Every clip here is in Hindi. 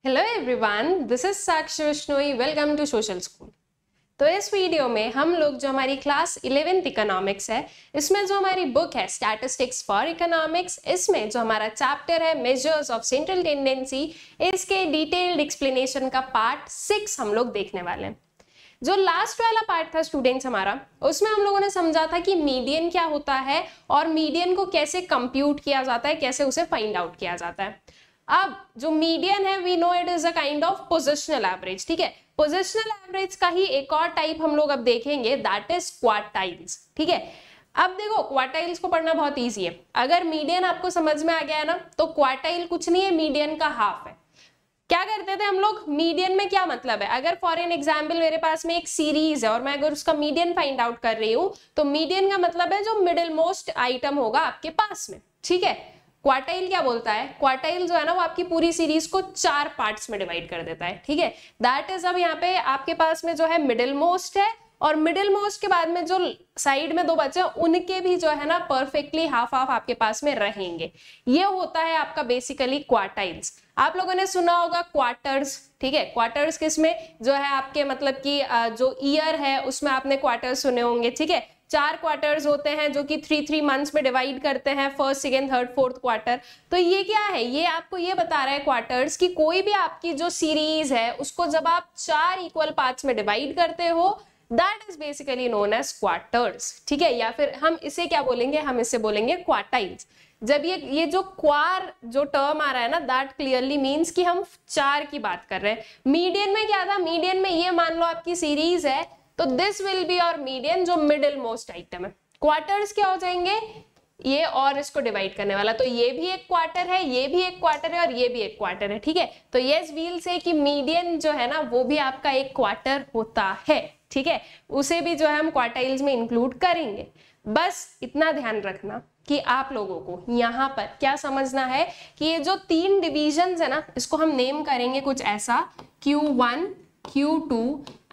Hello everyone, this is Sakshi Vishnoi. Welcome to social school. तो इस वीडियो में हम लोग जो हमारी क्लास 11th इकोनॉमिक्स है, इसमें जो हमारी बुक है स्टैटिस्टिक्स फॉर इकोनॉमिक्स, इसमें जो हमारा चैप्टर है मेजर्स ऑफ सेंट्रल टेंडेंसी, इसके डिटेल्ड एक्सप्लेनेशन का पार्ट 6 हम लोग देखने वाले हैं। जो लास्ट वाला पार्ट था स्टूडेंट्स हमारा, उसमें हम लोगों ने समझा था कि मीडियन क्या होता है और मीडियन को कैसे कंप्यूट किया जाता है, कैसे उसे फाइंड आउट किया जाता है। अब जो मीडियन है, we know it is a kind of positional average. ठीक है, पोजिशनल एवरेज का ही एक और टाइप हम लोग अब देखेंगे, दैट इज क्वार्टाइल्स। ठीक है, अब देखो क्वार्टाइल्स को पढ़ना बहुत इजी है। अगर मीडियन आपको समझ में आ गया है ना, तो क्वार्टाइल कुछ नहीं है, मीडियन का हाफ है। क्या करते थे हम लोग, मीडियन में क्या मतलब है, अगर फॉर एन एग्जाम्पल मेरे पास में एक सीरीज है और मैं अगर उसका मीडियन फाइंड आउट कर रही हूं, तो मीडियन का मतलब है जो मिडिल मोस्ट आइटम होगा आपके पास में। ठीक है, क्वार्टाइल क्या बोलता है, क्वार्टाइल जो है ना वो आपकी पूरी सीरीज को 4 पार्ट्स में डिवाइड कर देता है। ठीक है, दैट इज, अब यहाँ पे आपके पास में जो है मिडिल मोस्ट है, और मिडिल मोस्ट के बाद में जो साइड में 2 बचे उनके भी जो है ना परफेक्टली हाफ हाफ आपके पास में रहेंगे। ये होता है आपका बेसिकली क्वार्टाइल्स। आप लोगों ने सुना होगा क्वार्टर्स। ठीक है, क्वार्टर्स किसमें जो है आपके मतलब कि जो ईयर है उसमें आपने क्वार्टर्स सुने होंगे। ठीक है, 4 क्वार्टर्स होते हैं जो कि 3 मंथ्स में डिवाइड करते हैं, first, second, third, fourth quarter. तो ये क्या है, ये आपको ये बता रहा है क्वार्टर्स की कोई भी आपकी जो सीरीज है उसको जब आप 4 इक्वल पार्ट्स में डिवाइड करते हो, that is basically known as quarters. ठीक है, या फिर हम इसे क्या बोलेंगे, हम इसे बोलेंगे क्वार्टाइल्स। जब ये जो क्वार जो टर्म आ रहा है ना, दैट क्लियरली मीन्स कि हम 4 की बात कर रहे हैं। मीडियन में क्या था, मीडियन में ये मान लो आपकी सीरीज है, तो दिस विल बी और मीडियन जो मिडिल मोस्ट आइटम है। क्वार्टर्स क्या हो जाएंगे, ये और इसको डिवाइड करने वाला, तो ये भी एक क्वार्टर है, ये भी एक क्वार्टर है और ये भी एक क्वार्टर है। ठीक है, तो यस वील से कि मीडियन जो है ना वो भी आपका एक क्वार्टर होता है। ठीक है, उसे भी जो है हम क्वार्टाइल्स में इंक्लूड करेंगे। बस इतना ध्यान रखना कि आप लोगों को यहाँ पर क्या समझना है कि ये जो 3 डिविजन्स है ना, इसको हम नेम करेंगे कुछ ऐसा, Q1, Q2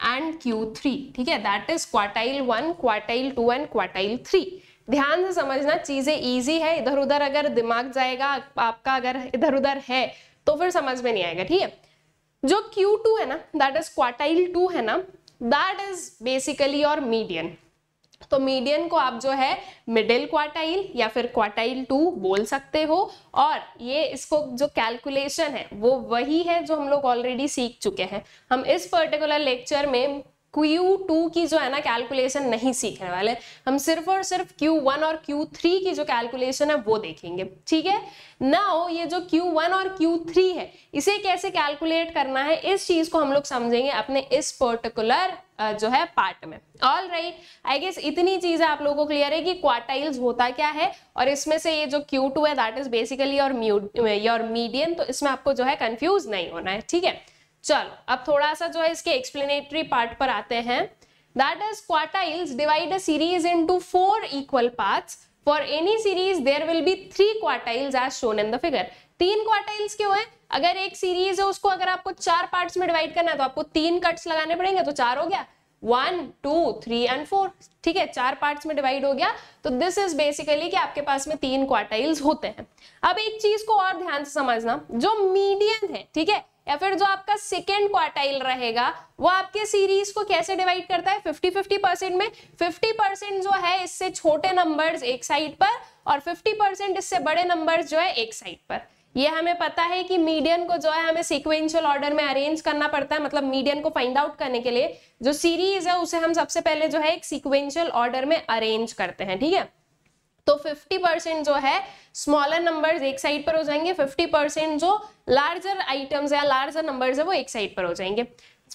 एंड Q3। ठीक है, that is quartile 1, quartile 2 and quartile 3। ध्यान से समझना, चीजें इजी है, इधर उधर अगर दिमाग जाएगा आपका, अगर इधर उधर है तो फिर समझ में नहीं आएगा। ठीक है, जो Q2 है ना, दैट इज क्वार्टाइल 2 है ना, दैट इज बेसिकली और मीडियन। तो मीडियन को आप जो है मिडिल क्वार्टाइल या फिर क्वार्टाइल 2 बोल सकते हो, और ये इसको जो कैलकुलेशन है वो वही है जो हम लोग ऑलरेडी सीख चुके हैं। हम इस पर्टिकुलर लेक्चर में Q2 की जो है ना कैलकुलेशन नहीं सीखने वाले, हम सिर्फ और सिर्फ Q1 और Q3 की जो कैलकुलेशन है वो देखेंगे। ठीक है, नाउ ये जो Q1 और Q3 है, इसे कैसे कैलकुलेट करना है, इस चीज को हम लोग समझेंगे अपने इस पर्टिकुलर जो है पार्ट में। ऑल राइट, आई गेस इतनी चीजें आप लोगों को क्लियर है कि क्वार्टाइल्स होता क्या है, और इसमें से ये जो Q2 है that is basically your median, तो इसमें आपको जो है कंफ्यूज नहीं होना है। ठीक है, चलो अब थोड़ा सा जो है इसके एक्सप्लेनेटरी पार्ट पर आते हैं। That is quartiles divide a series into 4 equal parts. For any series there will be 3 quartiles as shown in the figure. 3 quartiles क्यों है, अगर एक सीरीज है उसको अगर आपको 4 पार्ट्स में डिवाइड करना है तो आपको 3 कट्स लगाने पड़ेंगे, तो 4 हो गया, 1, 2, 3 एंड 4। ठीक है, 4 पार्ट्स में डिवाइड हो गया, तो दिस इज बेसिकली कि आपके पास में 3 क्वार्टाइल्स होते हैं। अब एक चीज को और ध्यान से समझना, जो मीडियन है, ठीक है, या फिर जो आपका सेकेंड क्वार्टाइल रहेगा, वो आपके सीरीज को कैसे डिवाइड करता है, 50-50% में। 50% जो है इससे छोटे नंबर्स एक साइड पर, और 50% इससे बड़े नंबर्स जो है एक साइड पर। ये हमें पता है कि मीडियन को जो है हमें सीक्वेंशियल ऑर्डर में अरेंज करना पड़ता है, मतलब मीडियन को फाइंड आउट करने के लिए जो सीरीज है उसे हम सबसे पहले जो है एक सीक्वेंशियल ऑर्डर में अरेंज करते हैं। ठीक है, तो 50% जो है स्मॉलर नंबर्स एक साइड पर हो जाएंगे, 50% जो लार्जर आइटम्स या लार्जर नंबर्स है वो एक साइड पर हो जाएंगे।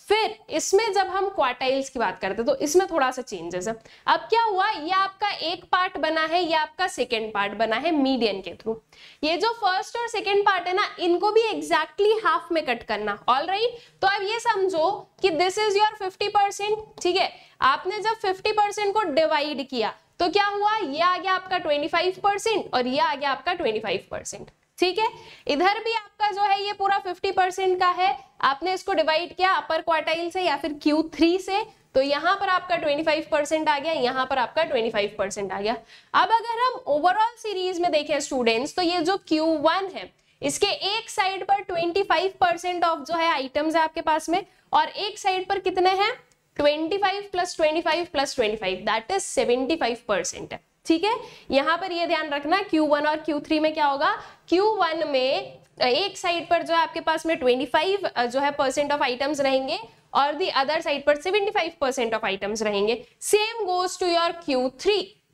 फिर इसमें जब हम क्वार्टाइल्स की बात करते हैं तो इसमें थोड़ा सा चेंजेस है। अब क्या हुआ, ये आपका एक पार्ट बना है, ये आपका सेकेंड पार्ट बना है मीडियन के थ्रू। ये जो फर्स्ट और सेकेंड पार्ट है ना, इनको भी एग्जैक्टली हाफ में कट करना। ऑल राइट, तो अब ये समझो कि दिस इज योर 50%। ठीक है, आपने जब 50% को डिवाइड किया तो क्या हुआ, ये आ गया आपका 25% और ये आ गया आपका 25%। ठीक है, इधर भी आपका जो है ये पूरा 50% का है, आपने इसको डिवाइड किया अपर क्वार्टाइल से या फिर Q3 से, तो यहां पर आपका 25% आ गया, यहां पर आपका 25% आ गया। अब अगर हम ओवरऑल सीरीज में देखें स्टूडेंट्स, तो ये जो Q1 है इसके एक साइड पर 25% ऑफ जो है आइटम्स है आपके पास में, और एक साइड पर कितने हैं 25 + 25 + 25, दैट इज 75% है। ठीक है, यहां पर ये ध्यान रखना Q1 और Q3 में क्या होगा, Q1 में एक साइड पर जो है आपके पास में 25 जो है % ऑफ आइटम्स रहेंगे और दी अदर साइड पर 75% ऑफ आइटम्स रहेंगे। Same goes to your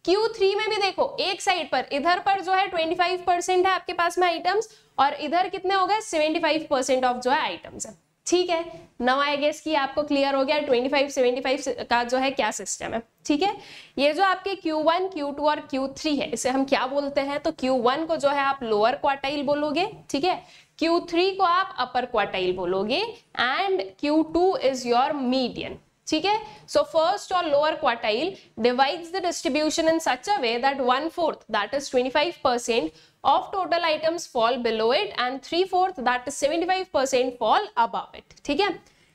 Q3 में भी देखो एक साइड पर इधर पर जो है 25% है आपके पास में आइटम्स और इधर कितने हो गए 75% ऑफ जो है आइटम्स है। ठीक है, नाउ आई गेस कि आपको क्लियर हो गया 25-75 का जो है क्या सिस्टम है। ठीक है, ये जो आपके Q1, Q2 और Q3 है इसे हम क्या बोलते हैं, तो Q1 को जो है आप लोअर क्वार्टाइल बोलोगे, ठीक है, Q3 को आप अपर क्वार्टाइल बोलोगे and Q2 is your median. ठीक है, सो फर्स्ट और lower quartile divides the distribution in such a way that 1/4 that is 25% of total items fall below it and 3/4 that is 75% fall above it। ठीक है,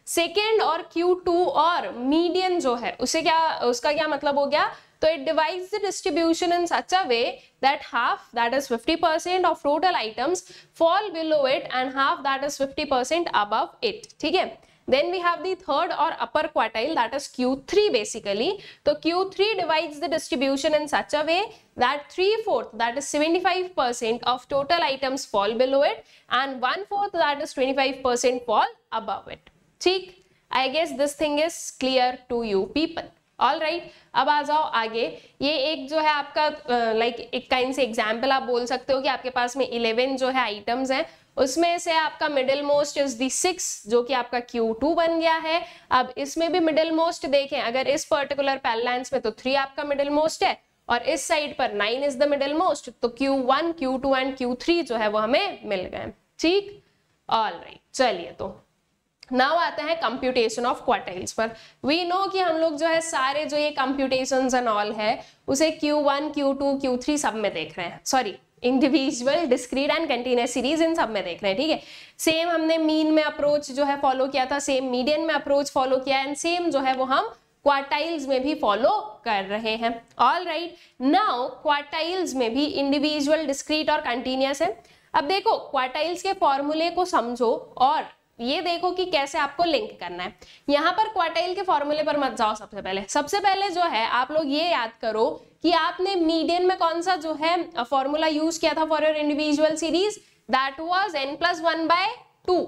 सेकेंड और Q2 और मीडियन जो है उसे क्या, उसका क्या मतलब हो गया, तो it divides the distribution in such a way that half that is 50% of total items fall below it and half that is 50% above it। ठीक है, then we have the third or upper quartile that is Q3 basically, तो Q3 divides the distribution in such a way that 3/4 that is 75% of total items fall below it and 1/4 that is 25% fall above it। ठीक, I guess this thing is clear to you people। All right, अब आ जाओ आगे। ये एक जो है आपका लाइक एक काइंड से एग्जाम्पल आप बोल सकते हो कि आपके पास में 11 जो है आइटम्स हैं, उसमें से आपका मिडिल मोस्ट इज दी 6 जो कि आपका Q2 बन गया है। अब इसमें भी मिडिल मोस्ट देखें, अगर इस पर्टिकुलर पैरेलल्स में तो 3 आपका मिडिल मोस्ट है और इस साइड पर 9 इज द मिडिल मोस्ट, तो Q1, Q2 एंड Q3 जो है वो हमें मिल गए। ठीक, ऑल राइट, चलिए तो नाउ आते हैं कंप्यूटेशन ऑफ क्वार्टाइल्स पर। वी नो कि हम लोग जो है सारे जो ये कंप्यूटेशंस एंड ऑल है उसे Q1, Q2, Q3 सब में देख रहे हैं, sorry individual, discrete and continuous series in सब में देख रहे हैं। ठीक है, सेम हमने मीन में अप्रोच जो है फॉलो किया था, सेम मीडियन में अप्रोच फॉलो किया एंड सेम जो है वो हम क्वार्टाइल्स में भी फॉलो कर रहे हैं। ऑल राइट, नाउ क्वार्टाइल्स में भी इंडिविजुअल, डिस्क्रीट और कंटीन्यूअस है। अब देखो क्वार्टाइल्स के फॉर्मूले को समझो और ये देखो कि कैसे आपको लिंक करना है। यहाँ पर क्वार्टाइल के फॉर्मूले पर मत जाओ, सबसे पहले जो है आप लोग ये याद करो कि आपने मीडियन में कौन सा जो है फॉर्मूला यूज किया था for your individual series, that was n+1/2,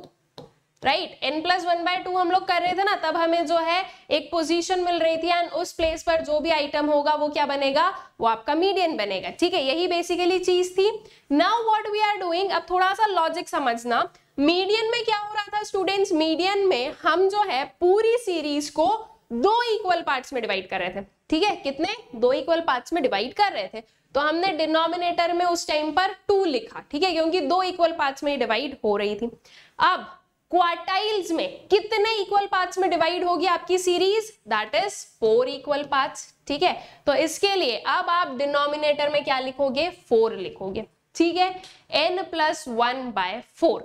right. n+1/2 हम लोग कर रहे थे ना, तब हमें जो है एक पोजीशन मिल रही थी एंड उस प्लेस पर जो भी आइटम होगा वो क्या बनेगा, वो आपका मीडियन बनेगा। ठीक है, यही बेसिकली चीज थी। Now what we are doing, अब थोड़ा सा लॉजिक समझना। मीडियन में क्या हो रहा था स्टूडेंट्स, मीडियन में हम जो है पूरी सीरीज को 2 इक्वल पार्ट्स में डिवाइड कर रहे थे। ठीक है, कितने, 2 इक्वल पार्ट्स में डिवाइड कर रहे थे, तो हमने डिनोमिनेटर में उस टाइम पर 2 लिखा। ठीक है, क्योंकि 2 इक्वल पार्ट्स में डिवाइड हो रही थी। अब क्वार्टाइल्स में कितने इक्वल पार्ट्स में डिवाइड होगी आपकी series, that is 4 equal parts. ठीक है, तो इसके लिए अब आप डिनोमिनेटर में क्या लिखोगे, 4 लिखोगे। ठीक है, n+1/4।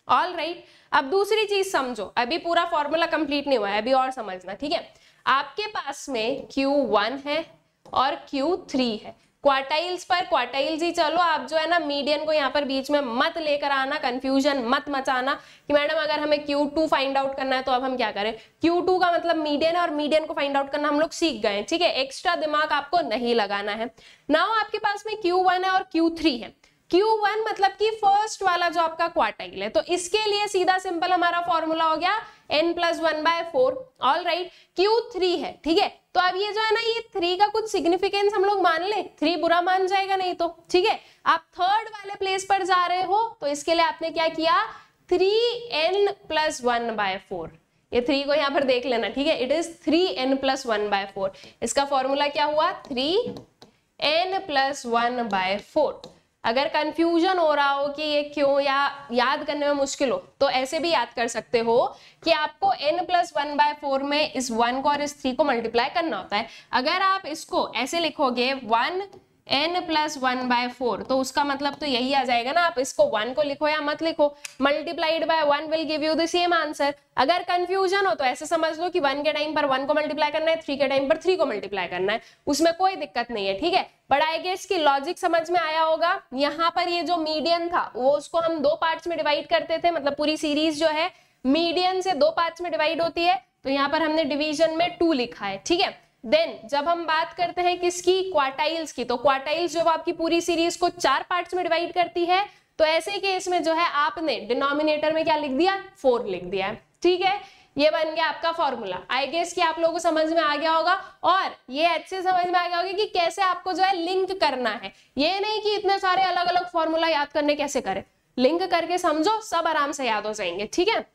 ऑल राइट, अब दूसरी चीज समझो, अभी पूरा फॉर्मूला कंप्लीट नहीं हुआ है, अभी और समझना। ठीक है, आपके पास में Q1 है और Q3 है। क्वार्टाइल्स पर क्वार्टाइल्स ही चलो, आप जो है ना मीडियन को यहाँ पर बीच में मत लेकर आना, कंफ्यूजन मत मचाना कि मैडम अगर हमें Q2 फाइंड आउट करना है तो अब हम क्या करें। Q2 का मतलब मीडियन है और मीडियन को फाइंड आउट करना हम लोग सीख गए। ठीक है, एक्स्ट्रा दिमाग आपको नहीं लगाना है। नाउ आपके पास में Q1 है और Q3 है। Q1 मतलब कि फर्स्ट वाला जो आपका क्वार्टाइल है, तो इसके लिए सीधा सिंपल हमारा फॉर्मूला हो गया n+1/4। ऑल राइट, Q3 है। ठीक है, तो अब ये जो है ना, ये 3 का कुछ सिग्निफिकेंस हम लोग मान ले, 3 बुरा मान जाएगा नहीं तो। ठीक है, आप थर्ड वाले प्लेस पर जा रहे हो तो इसके लिए आपने क्या किया, 3n+1/4। ये 3 को यहाँ पर देख लेना। ठीक है, इट इज 3n+1/4। इसका फॉर्मूला क्या हुआ, 3n+1/4। अगर कंफ्यूजन हो रहा हो कि ये क्यों या याद करने में मुश्किल हो, तो ऐसे भी याद कर सकते हो कि आपको n+1/4 में इस 1 को और इस 3 को मल्टीप्लाई करना होता है। अगर आप इसको ऐसे लिखोगे 1 n प्लस 1/4, तो उसका मतलब तो यही आ जाएगा ना, आप इसको 1 को लिखो या मत लिखो, multiplied by 1 will give you the same answer. अगर कंफ्यूजन हो तो ऐसे समझ लो कि 1 के टाइम पर 1 को मल्टीप्लाई करना है, 3 के टाइम पर 3 को मल्टीप्लाई करना है, उसमें कोई दिक्कत नहीं है, ठीक है। बट आई गेस की लॉजिक समझ में आया होगा। यहाँ पर ये जो मीडियन था वो उसको हम 2 पार्ट्स में डिवाइड करते थे, मतलब पूरी सीरीज जो है मीडियन से 2 पार्ट्स में डिवाइड होती है, तो यहाँ पर हमने डिवीजन में 2 लिखा है, ठीक है। देन जब हम बात करते हैं किसकी, क्वार्टाइल्स की, तो क्वार्टाइल्स जो आपकी पूरी सीरीज को 4 पार्ट्स में डिवाइड करती है, तो ऐसे केस में जो है आपने डिनोमिनेटर में क्या लिख दिया, 4 लिख दिया है, ठीक है। ये बन गया आपका फॉर्मूला। आई गेस कि आप लोगों को समझ में आ गया होगा, और ये अच्छे समझ में आ गया होगा कि कैसे आपको जो है लिंक करना है। ये नहीं कि इतने सारे अलग अलग फॉर्मूला याद करने कैसे करें, लिंक करके समझो, सब आराम से याद हो जाएंगे, ठीक है।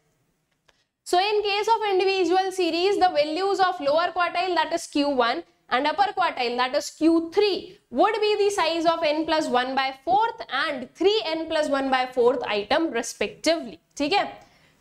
So in case of individual series, the values of lower quartile, that is Q1, and upper quartile, that is Q3, would be the size of n plus 1/4 and 3n plus 1/4 item respectively, ठीक है।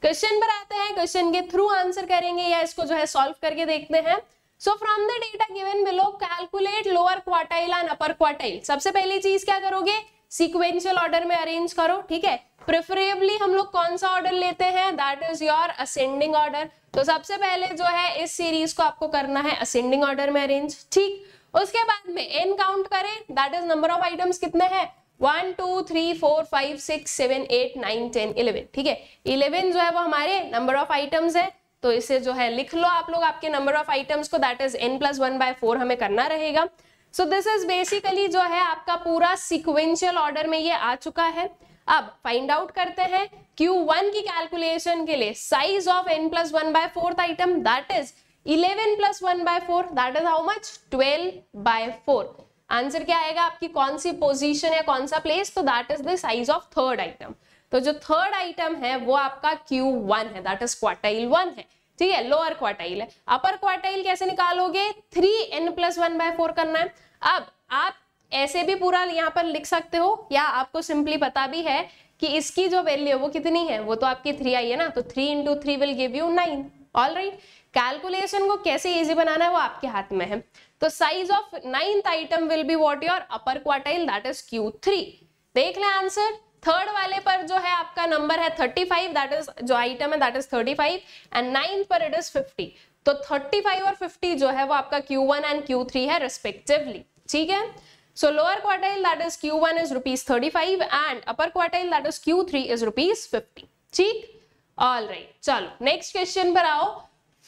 क्वेश्चन पर आते हैं, क्वेश्चन के थ्रू आंसर करेंगे या इसको जो है सॉल्व करके देखते हैं। So from the data given below, calculate lower quartile and upper quartile। सबसे पहली चीज क्या करोगे, सीक्वेंशियल ऑर्डर में अरेंज करो, ठीक है। प्रेफरेबली हम लोग कौन सा ऑर्डर लेते हैं, that is your ascending order. तो सबसे पहले जो है इस सीरीज को आपको करना है असेंडिंग ऑर्डर में अरेंज, ठीक। उसके बाद में n काउंट करें, that is number of items कितने हैं, 1 2 3 4 5 6 7 8 9 10 11, ठीक है। 11 जो है वो हमारे नंबर ऑफ आइटम्स है, तो इसे जो है लिख लो आप लोग आपके नंबर ऑफ आइटम्स को, दैट इज n प्लस 1/4 हमें करना रहेगा। सो दिस इज बेसिकली जो है आपका पूरा सीक्वेंशियल ऑर्डर में ये आ चुका है। अब फाइंड आउट करते हैं Q1 की कैलकुलेशन के लिए size of n plus 1/4 item, that is 11 plus 1/4, that is how much, 12/4। Answer क्या आएगा आपकी, कौन सी पोजीशन है, कौन सा प्लेस, तो that is the size of third item. तो जो थर्ड आइटम है वो आपका Q1 है, दैट इज क्वार्टाइल 1 है, ठीक है, लोअर क्वार्टाइल है। अपर क्वार्टाइल कैसे निकालोगे, 3n प्लस 1/4 करना है। अब आप ऐसे भी पूरा यहाँ पर लिख सकते हो, या आपको सिंपली पता भी है कि इसकी जो वैल्यू है वो कितनी है, वो तो आपकी 3 आई है ना, तो 3 into 3 will give you 9। Alright, calculation को कैसे इजी बनाना है वो आपके हाथ में है। तो size of 9th item will be what, your upper quartile, that is Q3। देख लें आंसर, थर्ड वाले पर जो है आपका नंबर है 35, दैट इज जो आइटम है दैट इज 35, एंड 9th पर इट इज 50। तो 35 और 50 जो है वो आपका Q1 एंड Q3 है रिस्पेक्टिवली, ठीक है। So lower quartile that is Q1 is rupees 35 and upper quartile that is Q3 is rupees 50, ठीक। All right, चलो नेक्स्ट क्वेश्चन पर आओ।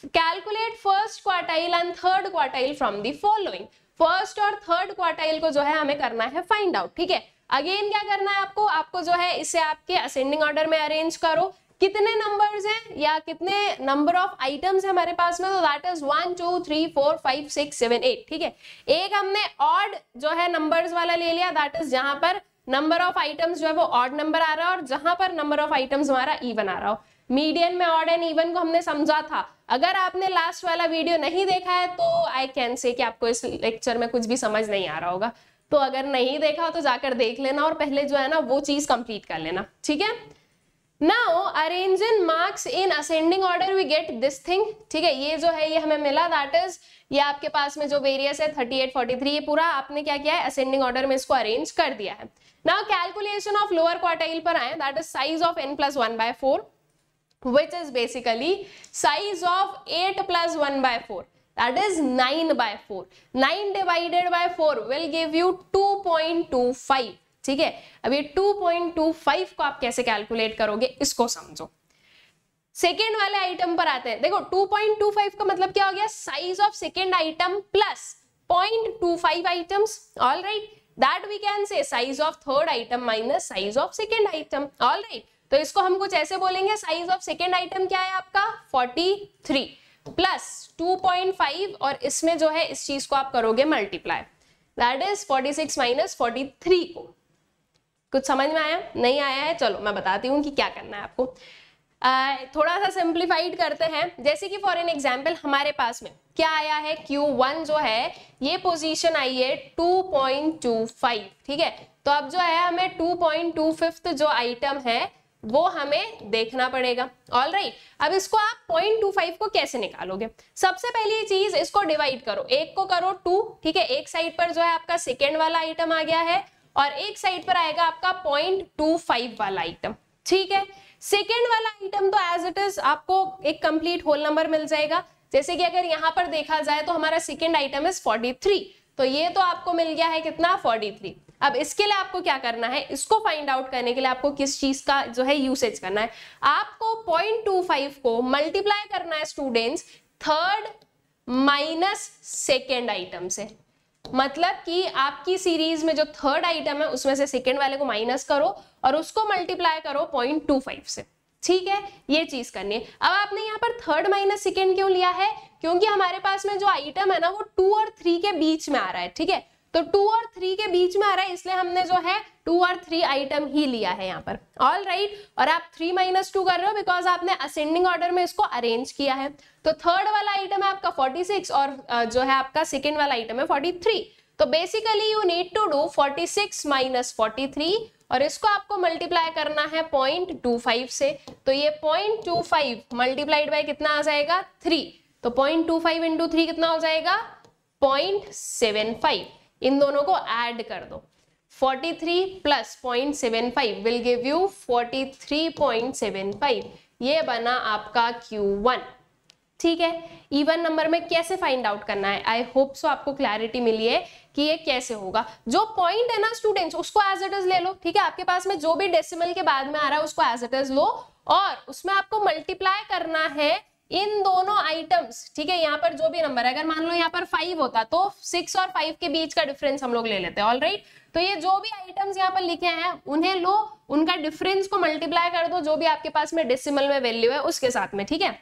Calculate first quartile and third quartile from the following. First और थर्ड क्वार्टाइल को जो है हमें करना है फाइंड आउट, ठीक है। अगेन क्या करना है आपको जो है इसे आपके असेंडिंग ऑर्डर में अरेंज करो। कितने नंबर्स हैं या कितने नंबर ऑफ आइटम्स है हमारे पास में, तो दैट इज 1 2 3 4 5 6 7 8, ठीक है। एक हमने ऑड जो है नंबर्स वाला ले लिया, दैट इज जहां पर नंबर ऑफ आइटम्स जो है वो ऑड नंबर आ रहा है और जहां पर नंबर ऑफ आइटम्स हमारा इवन आ रहा हो। मीडियन में ऑड एंड इवन को हमने समझा था। अगर आपने लास्ट वाला वीडियो नहीं देखा है तो आई कैन से कि आपको इस लेक्चर में कुछ भी समझ नहीं आ रहा होगा, तो अगर नहीं देखा हो तो जाकर देख लेना और पहले जो है ना वो चीज कंप्लीट कर लेना, ठीक है। Now arrange in marks in ascending order we get this thing, ठीक है। ये जो है ये हमें मिला, दैट इज ये आपके पास में जो वेरियस है 38 43, ये पूरा आपने क्या किया है असेंडिंग ऑर्डर में इसको अरेंज कर दिया है। Now calculation of lower quartile पर आए, that is size of n plus 1/4 which is basically size of 8 plus 1/4, that is 9/4. 9 divided by 4 will give you 2.25, ठीक है। अब ये 2.25 को आप कैसे कैलकुलेट करोगे इसको समझो। सेकेंड वाले आइटम पर आते हैं। देखो 2.25 का मतलब क्या हो गया, size of second item plus 0.25 items, all right. That we can say size of third item minus size of second item, all right. तो इसको हम कुछ ऐसे बोलेंगे, साइज ऑफ सेकेंड आइटम क्या है आपका 43 प्लस 2.5 और इसमें जो है इस चीज को आप करोगे मल्टीप्लाई, दैट इज 46 माइनस 43 को। कुछ समझ में आया, नहीं आया है, चलो मैं बताती हूँ कि क्या करना है आपको। थोड़ा सा सिंप्लीफाइड करते हैं। जैसे कि फॉर एन एग्जांपल हमारे पास में क्या आया है, Q1 जो है ये पोजीशन आई है 2.25, ठीक है। तो अब जो है हमें 2.25 जो आइटम है वो हमें देखना पड़ेगा। ऑल राइट, अब इसको आप 0.25 को कैसे निकालोगे? सबसे पहली चीज, इसको डिवाइड करो, एक को करो 2, ठीक है, एक साइड पर जो है आपका सेकेंड वाला आइटम आ गया है और एक साइड पर आएगा आपका 0.25 वाला आइटम, ठीक है। सेकेंड वाला आइटम तो एज इट इज आपको एक कंप्लीट होल नंबर मिल जाएगा। जैसे कि अगर यहाँ पर देखा जाए तो हमारा सेकेंड आइटम इज 43, तो ये तो आपको मिल गया है कितना, 43। अब इसके लिए आपको क्या करना है, इसको फाइंड आउट करने के लिए आपको किस चीज का जो है यूसेज करना है, आपको 0.25 को मल्टीप्लाई करना है students third minus second item से। मतलब कि आपकी सीरीज में जो थर्ड आइटम है उसमें से सेकेंड वाले को माइनस करो और उसको मल्टीप्लाई करो 0.25 से, ठीक है, ये चीज करनी है। अब आपने यहाँ पर थर्ड माइनस सेकेंड क्यों लिया है, क्योंकि हमारे पास में जो आइटम है ना वो 2 और 3 के बीच में आ रहा है, ठीक है, तो 2 और 3 के बीच में आ रहा है, इसलिए हमने जो है 2 और 3 आइटम ही लिया है यहाँ पर। ऑल राइट, और आप 3 - 2 कर रहे हो बिकॉज आपने असेंडिंग ऑर्डर में इसको अरेंज किया है। तो थर्ड वाला आइटम है आपका 46 और जो है आपका सेकेंड वाला आइटम है 43। तो basically you need to do 46 - 43 और इसको आपको मल्टीप्लाई करना है 0.25 से। तो ये 0.25 मल्टीप्लाइड बाय कितना आ जाएगा, 3, तो 0.25 इंटू 3 कितना हो जाएगा, 0.75। इन दोनों को ऐड कर दो, 43 प्लस 0.75 विल गिव यू 43.75, ये बना आपका Q1, ठीक है। इवन नंबर में कैसे फाइंड आउट करना है, आई होप सो आपको क्लैरिटी मिली है कि ये कैसे होगा। जो पॉइंट है ना स्टूडेंट्स उसको एज इट इज ले लो, ठीक है, आपके पास में जो भी डेसिमल के बाद में आ रहा है उसको एज इट इज लो और उसमें आपको मल्टीप्लाई करना है इन दोनों आइटम्स, ठीक है। यहाँ पर जो भी नंबर है, अगर मान लो यहाँ पर 5 होता तो 6 और 5 के बीच का डिफरेंस हम लोग ले लेते हैं। ऑल राइट, तो ये जो भी आइटम्स यहाँ पर लिखे हैं उन्हें लो, उनका डिफरेंस को मल्टीप्लाई कर दो जो भी आपके पास में डेसिमल में वैल्यू है उसके साथ में, ठीक है।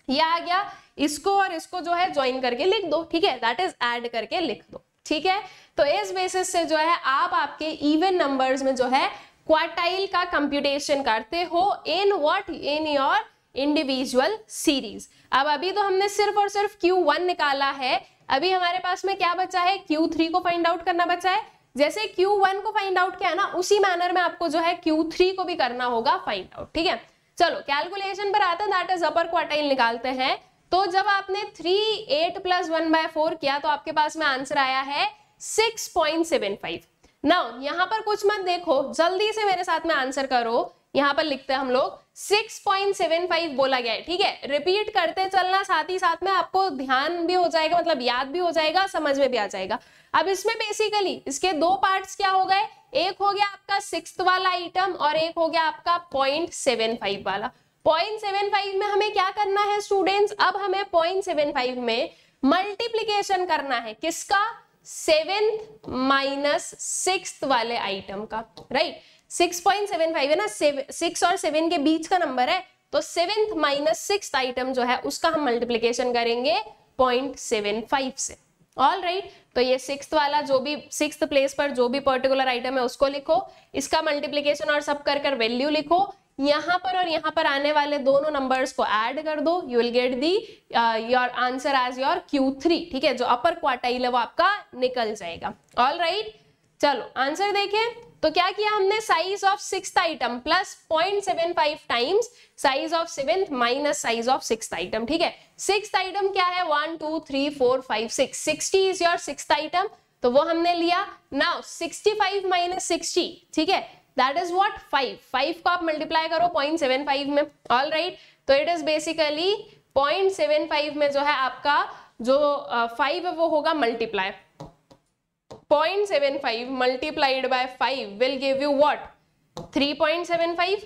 ये आ गया, इसको और इसको जो है ज्वाइन करके लिख दो, ठीक है, दैट इज ऐड करके लिख दो, ठीक है। तो इस बेसिस से जो है आप आपके इवन नंबर्स में जो है क्वार्टाइल का कंप्यूटेशन करते हो in what, in your individual series. अब अभी तो हमने सिर्फ और सिर्फ Q1 निकाला है, अभी हमारे पास में क्या बचा है, Q3 को फाइंड आउट करना बचा है। जैसे Q1 को फाइंड आउट किया ना उसी मैनर में आपको जो है Q3 को भी करना होगा फाइंड आउट, ठीक है। चलो कैलकुलेशन पर आते हैं, दैट इज अपर क्वार्टाइल निकालते हैं। तो जब आपने 3, 8 + 1/4 किया तो आपके पास में आंसर आया है 6.75। नाउ यहाँ पर कुछ मत देखो, जल्दी से मेरे साथ में आंसर करो। यहाँ पर लिखते हैं हम लोग 6.75 बोला गया है, ठीक है, रिपीट करते चलना, साथ ही साथ में आपको ध्यान भी हो जाएगा, मतलब याद भी हो जाएगा, समझ में भी आ जाएगा। अब इसमें बेसिकली इसके दो पार्ट्स क्या हो गए, एक हो गया आपका 6th वाला आइटम और एक हो गया आपका 0.75 वाला। 0.75 में हमें क्या करना है स्टूडेंट्स, अब हमें 0.75 में मल्टीप्लीकेशन करना है, किसका, 7th - 6th वाले आइटम का, राइट। 6.75 है ना, 6 और 7 के बीच का नंबर है, तो 7th - 6th आइटम जो है उसका हम मल्टीप्लीकेशन करेंगे 0.75 से। ऑल राइट, तो ये 6th वाला जो भी 6th प्लेस पर जो भी पर्टिकुलर आइटम है उसको लिखो, इसका मल्टीप्लीकेशन और सब कर वैल्यू लिखो, यहाँ पर और यहाँ पर आने वाले दोनों नंबर्स को ऐड कर दो, you will get the your answer as your Q3, ठीक है, जो अपर क्वार्टाइल है वो आपका निकल जाएगा। ऑल राइट, चलो आंसर देखें। तो क्या किया हमने, size of 6th item plus 0.75 times size of 7th minus size of 6th item, ठीक है। 6th आइटम क्या है, 1 2 3 4 5 6, 60 इज योर 6th आइटम, तो वो हमने लिया। नाउ 65 - 60, ठीक है, दैट इज व्हाट, 5 को आप मल्टीप्लाई करो 0.75 में। ऑल राइट, तो इट इज बेसिकली 0.75 में जो है आपका जो 5 है वो होगा multiply, 0.75 multiplied by 5 will give you what, 3.75,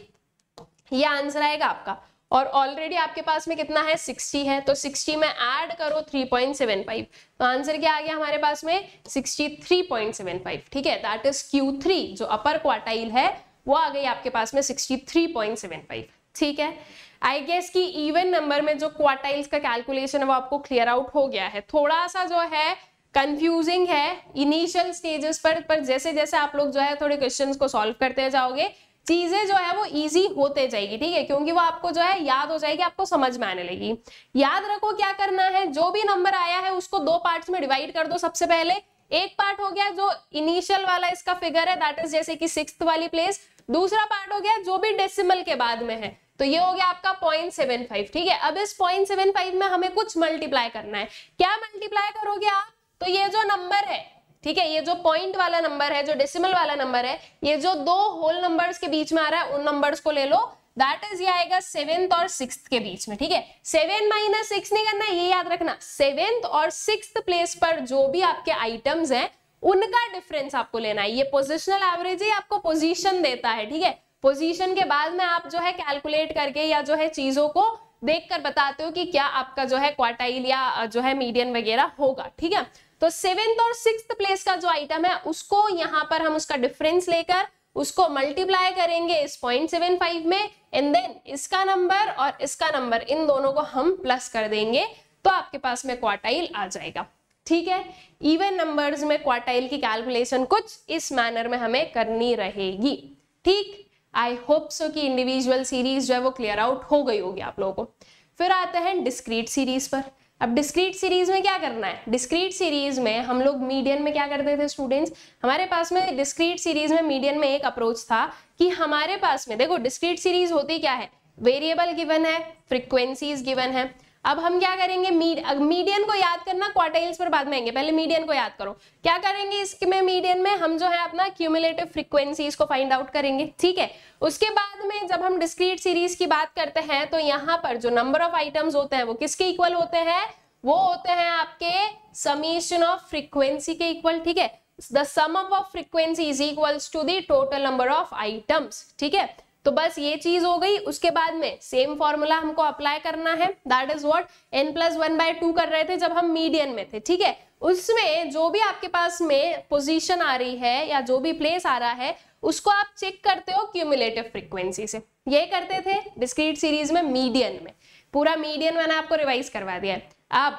ये आंसर आएगा आपका। और ऑलरेडी आपके पास में कितना है, 60 है, तो 60 में ऐड करो 3.75, तो आंसर क्या आ गया हमारे पास में, 63.75, ठीक है, दैट इज Q3 जो अपर क्वार्टाइल है वो आ गई आपके पास में 63.75, ठीक है। आई गेस कि इवन नंबर में जो क्वार्टाइल्स का कैलकुलेशन है वो आपको क्लियर आउट हो गया है। थोड़ा सा जो है कंफ्यूजिंग है इनिशियल स्टेजेस पर जैसे जैसे आप लोग जो है थोड़े क्वेश्चंस को सॉल्व करते जाओगे चीजें जो है वो इजी होते जाएगी, ठीक है, क्योंकि वो आपको जो है याद हो जाएगी, आपको समझ में आने लगी। याद रखो क्या करना है, जो भी नंबर आया है उसको 2 पार्ट्स में डिवाइड कर दो। सबसे पहले एक पार्ट हो गया जो इनिशियल वाला इसका फिगर है, दैट इज जैसे कि 6th वाली प्लेस, दूसरा पार्ट हो गया जो भी डेसिमल के बाद में है, तो ये हो गया आपका 0.75, ठीक है। अब इस 0.75 में हमें कुछ मल्टीप्लाई करना है। क्या मल्टीप्लाई करोगे आप, तो ये जो नंबर है, ठीक है, ये जो पॉइंट वाला नंबर है, जो डेसिमल वाला नंबर है, ये जो दो होल नंबर्स के बीच में आ रहा है, उन नंबर्स को ले लो, दैट इज ये आएगा 7th और 6th के बीच में, ठीक है। 7 - 6 नहीं करना है, ये याद रखना, 7th और 6th प्लेस पर जो भी आपके आइटम्स हैं उनका डिफरेंस आपको लेना है। ये पोजिशनल एवरेज ही आपको पोजीशन देता है, ठीक है। पोजीशन के बाद में आप जो है कैलकुलेट करके या जो है चीजों को देखकर बताते हो कि क्या आपका जो है क्वार्टाइल या जो है मीडियन वगैरह होगा, ठीक है। तो 7th और 6th प्लेस का जो आइटम है उसको यहाँ पर हम उसका डिफरेंस लेकर उसको मल्टीप्लाई करेंगे इस 0.75 में, एंड देन इसका नंबर और इसका नंबर इन दोनों को हम प्लस कर देंगे, तो आपके पास में क्वार्टाइल आ जाएगा, ठीक है। इवन नंबर्स में क्वार्टाइल की कैलकुलेशन कुछ इस मैनर में हमें करनी रहेगी, ठीक। आई होप सो कि इंडिविजुअल सीरीज जो है वो क्लियर आउट हो गई होगी आप लोगों को। फिर आते हैं डिस्क्रीट सीरीज पर। अब डिस्क्रीट सीरीज में क्या करना है, डिस्क्रीट सीरीज में हम लोग मीडियन में क्या करते थे स्टूडेंट्स, हमारे पास में डिस्क्रीट सीरीज में मीडियन में एक अप्रोच था कि हमारे पास में देखो डिस्क्रीट सीरीज होती क्या है, वेरिएबल गिवन है, फ्रीक्वेंसीज गिवन है। अब हम क्या करेंगे, मीडियन को याद करना, क्वार्टाइल्स पर बाद में आएंगे, पहले मीडियन को याद करो। क्या करेंगे इसमें, मीडियन में हम जो है अपना क्यूमुलेटिव फ्रीक्वेंसीज को फाइंड आउट करेंगे, ठीक है। उसके बाद में जब हम डिस्क्रीट सीरीज की बात करते हैं तो यहाँ पर जो नंबर ऑफ आइटम्स होते हैं वो किसके इक्वल होते हैं, वो होते हैं आपके समीशन ऑफ फ्रीक्वेंसी के इक्वल, ठीक है। The sum of frequency is equals to the total number of items, ठीक है। तो बस ये चीज हो गई। उसके बाद में सेम फॉर्मूला हमको अप्लाई करना है, दैट इज व्हाट n+1/2 कर रहे थे जब हम मीडियन में थे, ठीक है। उसमें जो भी आपके पास में पोजीशन आ रही है या जो भी प्लेस आ रहा है उसको आप चेक करते हो क्यूमुलेटिव फ्रीक्वेंसी से, ये करते थे डिस्क्रीट सीरीज में मीडियन में। पूरा मीडियन मैंने आपको रिवाइज करवा दिया है। अब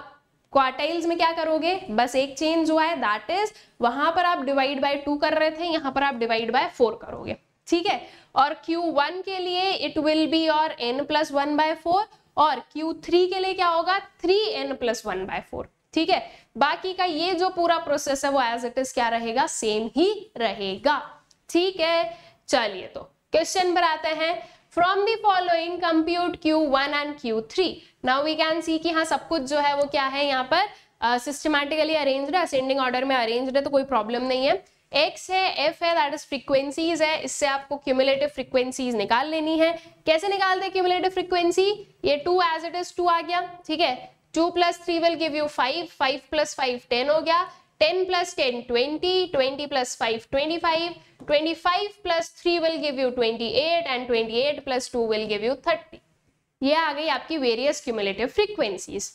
क्वार्टाइल्स में क्या करोगे, बस एक चेंज हुआ है, दैट इज वहां पर आप डिवाइड बाय 2 कर रहे थे, यहाँ पर आप डिवाइड बाय 4 करोगे, ठीक है। और Q1 के लिए इट विल बी और n+1/4, और Q3 के लिए क्या होगा 3n+1/4, ठीक है। बाकी का ये जो पूरा प्रोसेस है वो एज इट इज क्या रहेगा, सेम ही रहेगा, ठीक है। चलिए तो क्वेश्चन पर आते हैं। From the following compute Q1 and Q3। Now we can see कि हाँ सब कुछ जो है वो क्या है यहाँ पर सिस्टमैटिकली अरेंज्ड है, असेंडिंग ऑर्डर में अरेंज्ड है, तो कोई प्रॉब्लम नहीं है। X है, F है, दैट इज फ्रीक्वेंसीज है, इससे आपको क्यूमुलेटिव फ्रीक्वेंसीज निकाल लेनी है। कैसे निकालते हैं क्यूमुलेटिव फ्रीक्वेंसी, ये 2 एज इट इज 2 आ गया, ठीक है। 2 + 3 विल गिव यू 5, 5 + 5 10 हो गया, 10 + 10 20, 20 + 5 25, 25 + 3 will give you 28, and 28 + 2 will give you 30। ये आ गई आपकी वेरियस क्यूमुलेटिव फ्रीक्वेंसीज।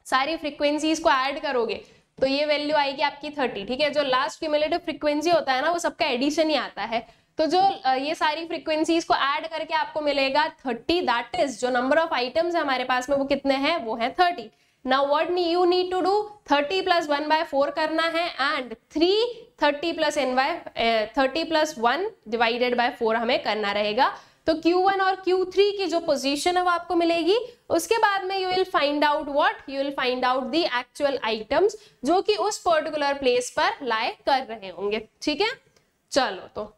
सारी फ्रीक्वेंसीज को ऐड करोगे तो ये वैल्यू आएगी आपकी 30, ठीक है। जो लास्ट क्यूमुलेटिव फ्रीक्वेंसी होता है ना वो सबका एडिशन ही आता है, तो जो ये सारी फ्रीक्वेंसीज को ऐड करके आपको मिलेगा 30, दैट इज जो नंबर ऑफ आइटम्स है हमारे पास में वो कितने हैं, वो है 30। Now what you need to do, 30 + 1/4 करना है, एंड 30 + 1 डिवाइडेड बाय 4 हमें करना रहेगा। तो Q1 और Q3 की जो पोजीशन है वो आपको मिलेगी। उसके बाद में you will find out what, you will find out the actual items जो कि उस पर्टिकुलर प्लेस पर लाई कर रहे होंगे, ठीक है। चलो तो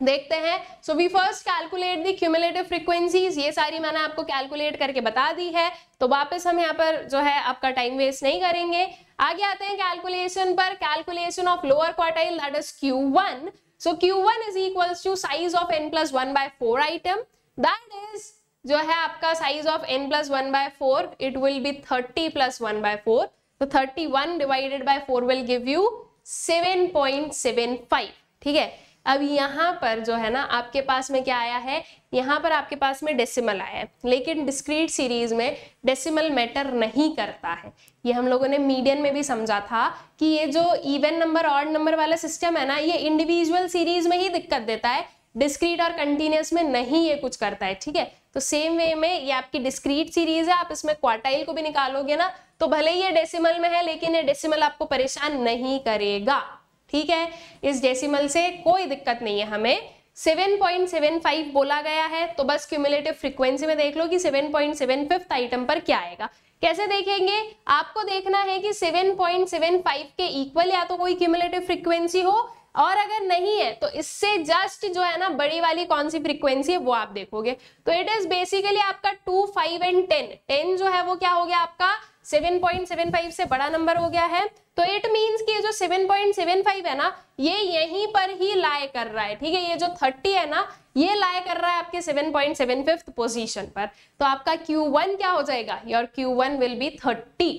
देखते हैं। So we first calculate the cumulative frequencies, ये सारी मैंने आपको कैलकुलेट करके बता दी है, तो वापस हम यहाँ पर जो है आपका टाइम वेस्ट नहीं करेंगे। आगे आते हैं कैलकुलेशन पर, calculation of lower quartile that is Q1। So Q1 is equals to size of n+1/4 item, that is जो है आपका size of n+1/4 it will be 30 + 1/4, तो 31 divided by 4 will give you 7.75, ठीक है। अब यहाँ पर जो है ना आपके पास में क्या आया है, यहाँ पर आपके पास में डेसिमल आया है, लेकिन डिस्क्रीट सीरीज में डेसिमल मैटर नहीं करता है। ये हम लोगों ने मीडियन में भी समझा था कि ये जो इवन नंबर ऑड नंबर वाला सिस्टम है ना, ये इंडिविजुअल सीरीज में ही दिक्कत देता है, डिस्क्रीट और कंटिन्यूअस में नहीं ये कुछ करता है, ठीक है। तो सेम वे में ये आपकी डिस्क्रीट सीरीज है, आप इसमें क्वार्टाइल को भी निकालोगे ना तो भले ही ये डेसिमल में है लेकिन ये डेसिमल आपको परेशान नहीं करेगा, ठीक है। इस डेसिमल से कोई दिक्कत नहीं है हमें। 7.75 बोला गया है तो बस क्यूमुलेटिव फ्रीक्वेंसी में देख लो कि 7.75 आइटम पर क्या आएगा। कैसे देखेंगे, आपको देखना है कि 7.75 के इक्वल या तो कोई क्यूमुलेटिव फ्रीक्वेंसी हो और अगर नहीं है तो इससे जस्ट जो है ना बड़ी वाली कौन सी फ्रीक्वेंसी है वो आप देखोगे। तो इट इज बेसिकली आपका 2, 5 एंड 10। 10 जो है वो क्या हो गया आपका 7.75 से बड़ा नंबर हो गया है। तो इट मींस कि जो 7.75 है ना ये यहीं पर ही लाई कर रहा है, ठीक है। ये जो 30 है ना ये लाई कर रहा है आपके 7.75 पोजीशन पर। तो आपका Q1 क्या हो जाएगा, योर Q1 विल बी 30,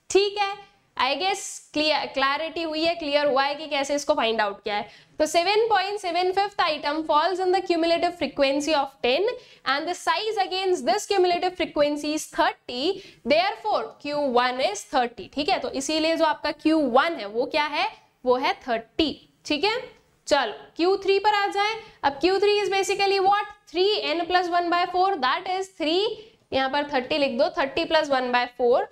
ठीक है। आई गेस क्लैरिटी हुई है, क्लियर हुआ है कि कैसे इसको फाइंड आउट किया है। तो 7.75th item falls in the cumulative frequency of 10 and the size against this cumulative frequency is 30, therefore Q1 is 30, ठीक है। तो इसीलिए जो आपका Q1 है वो क्या है, वो है 30, ठीक है। चलो Q3 पर आ जाए। अब Q3 is basically what, 3n + 1/4 that is 3, यहाँ पर 30 लिख दो, 30 + 1/4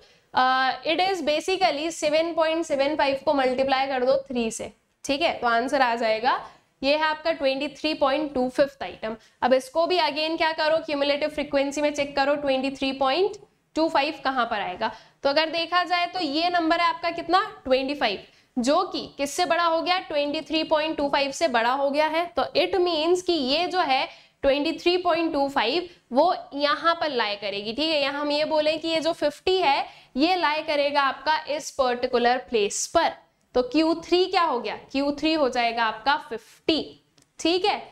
इट इज बेसिकली 7.75 को मल्टीप्लाई कर दो 3 से, ठीक है। तो आंसर आ जाएगा, ये है आपका 23.25 आइटम। अब इसको भी अगेन क्या करो, क्यूमुलेटिव फ्रीक्वेंसी में चेक करो 23.25 कहां पर आएगा। तो अगर देखा जाए तो ये नंबर है आपका कितना 25, जो कि किससे बड़ा हो गया 23.25 से बड़ा हो गया है। तो इट मींस कि ये जो है 23.25 वो यहाँ पर लाई करेगी, ठीक है। यहाँ हम ये बोले कि ये जो 50 है ये लाई करेगा आपका इस पर्टिकुलर प्लेस पर। तो Q3 क्या हो गया, Q3 हो जाएगा आपका 50, ठीक है।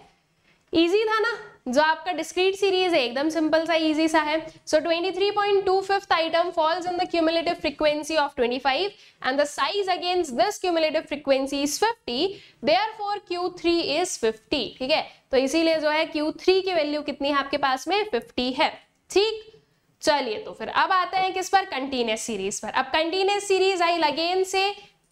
इजी था ना, जो आपका डिस्क्रीट सीरीज है एकदम सिंपल सा इजी सा है। सो 23.25th item falls in the cumulative frequency of 25 and the size against this cumulative frequency is 50, therefore Q3 is 50, ठीक है। तो इसीलिए जो है Q3 की वैल्यू कितनी है आपके पास में 50 है, ठीक। चलिए तो फिर अब आते हैं किस पर, कंटीन्यूअस सीरीज पर। अब कंटीन्यूअस सीरीज आई अगेन से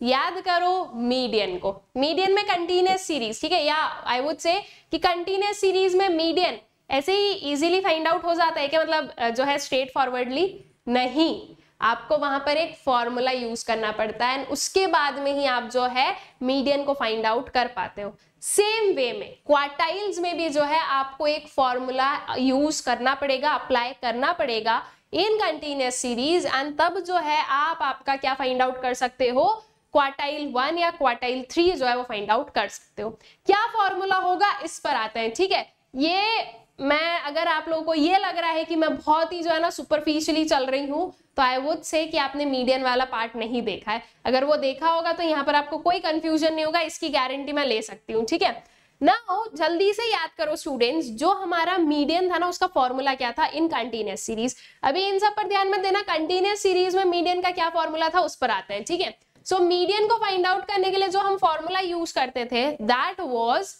याद करो मीडियन को, मीडियन में कंटीन्यूअस सीरीज, ठीक है। या आई वुड से कि कंटीन्यूअस सीरीज में मीडियन ऐसे ही इजीली फाइंड आउट हो जाता है कि मतलब जो है स्ट्रेट फॉरवर्डली नहीं, आपको वहां पर एक फॉर्मूला यूज करना पड़ता है, उसके बाद में ही आप जो है मीडियन को फाइंड आउट कर पाते हो। सेम वे में क्वार्टाइल्स में भी जो है आपको एक फॉर्मूला यूज करना पड़ेगा, अप्लाई करना पड़ेगा इन कंटीन्यूअस सीरीज, एंड तब जो है आप आपका क्या फाइंड आउट कर सकते हो, क्वार्टाइल 1 या क्वार्टाइल 3 जो है वो फाइंड आउट कर सकते हो। क्या फॉर्मूला होगा इस पर आते हैं, ठीक है। ये मैं अगर आप लोगों को ये लग रहा है कि मैं बहुत ही जो है ना सुपरफिशियली चल रही हूँ, तो आई वुड से कि आपने मीडियन वाला पार्ट नहीं देखा है। अगर वो देखा होगा तो यहाँ पर आपको कोई कंफ्यूजन नहीं होगा, इसकी गारंटी मैं ले सकती हूँ, ठीक है। नाउ जल्दी से याद करो स्टूडेंट्स, जो हमारा मीडियन था ना उसका फॉर्मूला क्या था इन कंटीन्यूअस सीरीज। अभी इन सब पर ध्यान मत देना, कंटीन्यूअस सीरीज में मीडियन का क्या फॉर्मूला था उस पर आते हैं, ठीक है। सो मीडियन को फाइंड आउट करने के लिए जो हम फॉर्मूला यूज करते थे that was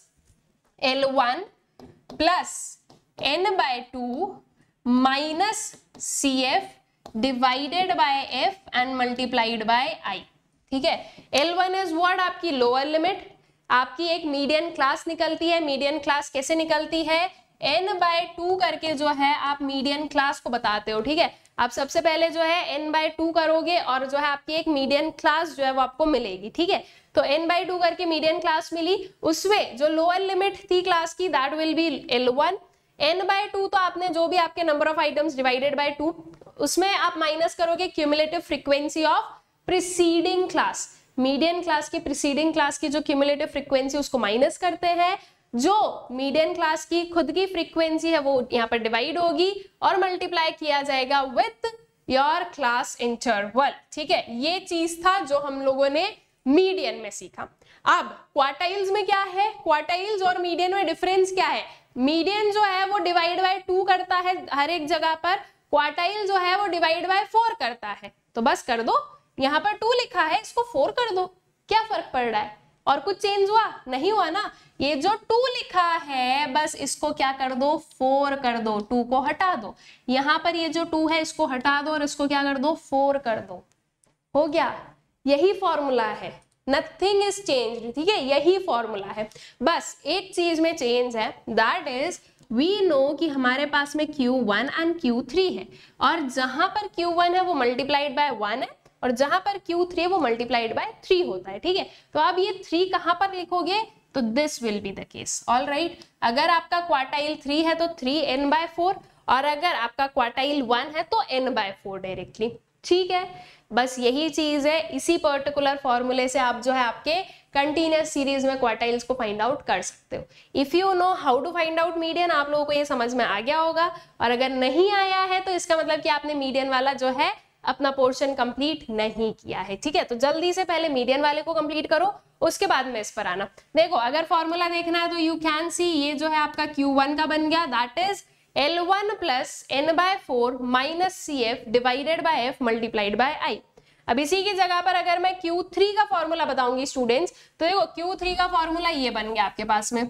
L1 plus n/2 minus CF divided bye F and multiplied bye I, ठीक है। L1 इज व्हाट, आपकी लोअर लिमिट, आपकी एक मीडियन क्लास निकलती है। मीडियन क्लास कैसे निकलती है, n/2 करके जो है आप मीडियन क्लास को बताते हो, ठीक है। आप सबसे पहले जो है n/2 करोगे और जो है आपकी एक मीडियन क्लास जो है वो आपको मिलेगी, ठीक है। तो n/2 करके मीडियन क्लास मिली, उसमें जो लोअर लिमिट थी क्लास की that will be L1। n/2 तो आपने जो भी आपके number of items divided by 2, उसमें आप माइनस करोगे cumulative frequency of preceding class, median class की प्रीसीडिंग क्लास की जो क्यूमुलेटिव फ्रीक्वेंसी उसको माइनस करते हैं, जो मीडियन क्लास की खुद की फ्रीक्वेंसी है वो यहाँ पर डिवाइड होगी और मल्टीप्लाई किया जाएगा विथ योर क्लास इंटरवल, ठीक है। ये चीज था जो हम लोगों ने मीडियन में सीखा। अब क्वार्टाइल्स में क्या है, क्वार्टाइल्स और मीडियन में डिफरेंस क्या है, मीडियन जो है वो डिवाइड बाय 2 करता है हर एक जगह पर, क्वार्टाइल जो है वो डिवाइड बाय 4 करता है। तो बस कर दो, यहाँ पर 2 लिखा है इसको 4 कर दो, क्या फर्क पड़ रहा है, और कुछ चेंज हुआ नहीं हुआ ना। ये जो 2 लिखा है बस इसको क्या कर दो 4 कर दो, 2 को हटा दो, यहाँ पर ये जो 2 है इसको हटा दो और इसको क्या कर दो 4 कर दो, हो गया। यही फॉर्मूला है, नथिंग इज चेंज्ड, ठीक है, यही फॉर्मूला है। बस एक चीज में चेंज है, दैट इज वी नो कि हमारे पास में Q1 एंड Q3 है, और जहां पर Q1 है वो मल्टीप्लाइड बाय 1 है और जहां पर Q3 है वो मल्टीप्लाइड बाय 3 होता है, ठीक है। तो अब ये 3 कहां पर लिखोगे, तो this will be the case, all right. अगर आपका क्वार्टाइल 3 है तो 3n/4, और अगर आपका क्वार्टाइल 1 है तो n/4 डायरेक्टली, ठीक है। बस यही चीज है, इसी पर्टिकुलर फॉर्मूले से आप जो है आपके कंटिन्यूअस सीरीज में क्वार्टाइल्स को फाइंड आउट कर सकते हो। If you know how to find out median, आप लोगों को ये समझ में आ गया होगा, और अगर नहीं आया है तो इसका मतलब कि आपने मीडियन वाला जो है अपना पोर्शन कंप्लीट नहीं किया है। ठीक है, तो जल्दी से पहले मीडियन वाले को कंप्लीट करो, उसके बाद में इस पर आना। देखो अगर फॉर्मूला देखना है तो यू कैन सी, ये जो है आपका Q1 का बन गया, that is L1 plus N/4 minus CF divided bye F multiplied by I। अब इसी की जगह पर अगर मैं Q3 का फॉर्मूला बताऊंगी स्टूडेंट्स, तो देखो Q3 का फॉर्मूला ये बन गया आपके पास में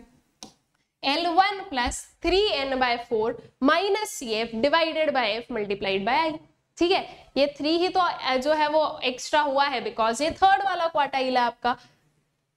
L1 plus 3N/4 minus CF divided bye F multiplied by I। ठीक है, ये 3 ही तो जो है वो एक्स्ट्रा हुआ है बिकॉज ये थर्ड वाला क्वार्टाइल है आपका।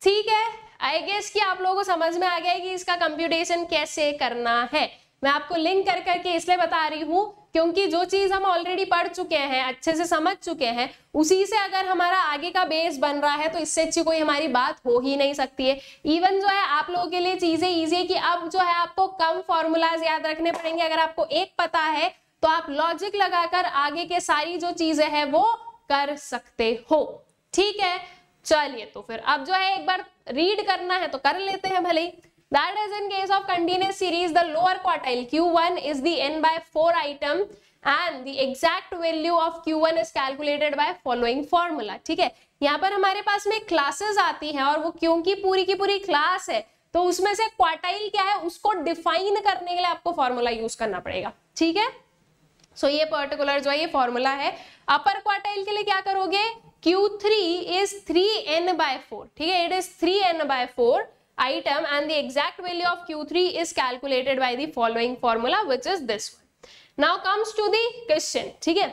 ठीक है, आई गेस कि आप लोगों को समझ में आ गया है कि इसका कंप्यूटेशन कैसे करना है। मैं आपको लिंक कर करके इसलिए बता रही हूँ क्योंकि जो चीज हम ऑलरेडी पढ़ चुके हैं, अच्छे से समझ चुके हैं, उसी से अगर हमारा आगे का बेस बन रहा है तो इससे अच्छी कोई हमारी बात हो ही नहीं सकती है। इवन जो है आप लोगों के लिए चीजें इजी है कि अब जो है आपको कम फॉर्मूलाज याद रखने पड़ेंगे। अगर आपको एक पता है तो आप लॉजिक लगाकर आगे के सारी जो चीजें हैं वो कर सकते हो। ठीक है, चलिए तो फिर अब जो है एक बार रीड करना है तो कर लेते हैं भले ही। That is in case of continuous series, the lower quartile Q1 is the N/4 item and the exact value of Q1 is calculated by following formula। ठीक है, यहाँ पर हमारे पास में क्लासेस आती हैं और वो क्योंकि पूरी की पूरी क्लास है तो उसमें से क्वार्टाइल क्या है उसको डिफाइन करने के लिए आपको फॉर्मूला यूज करना पड़ेगा। ठीक है, सो ये पर्टिकुलर जो है ये फॉर्मूला है। अपर क्वार्टाइल के लिए क्या करोगे, Q3 is 3N/4। ठीक है, it is 3N/4 item and the exact value of Q3 is calculated by the following formula which is this one. Now comes to the question। ठीक है,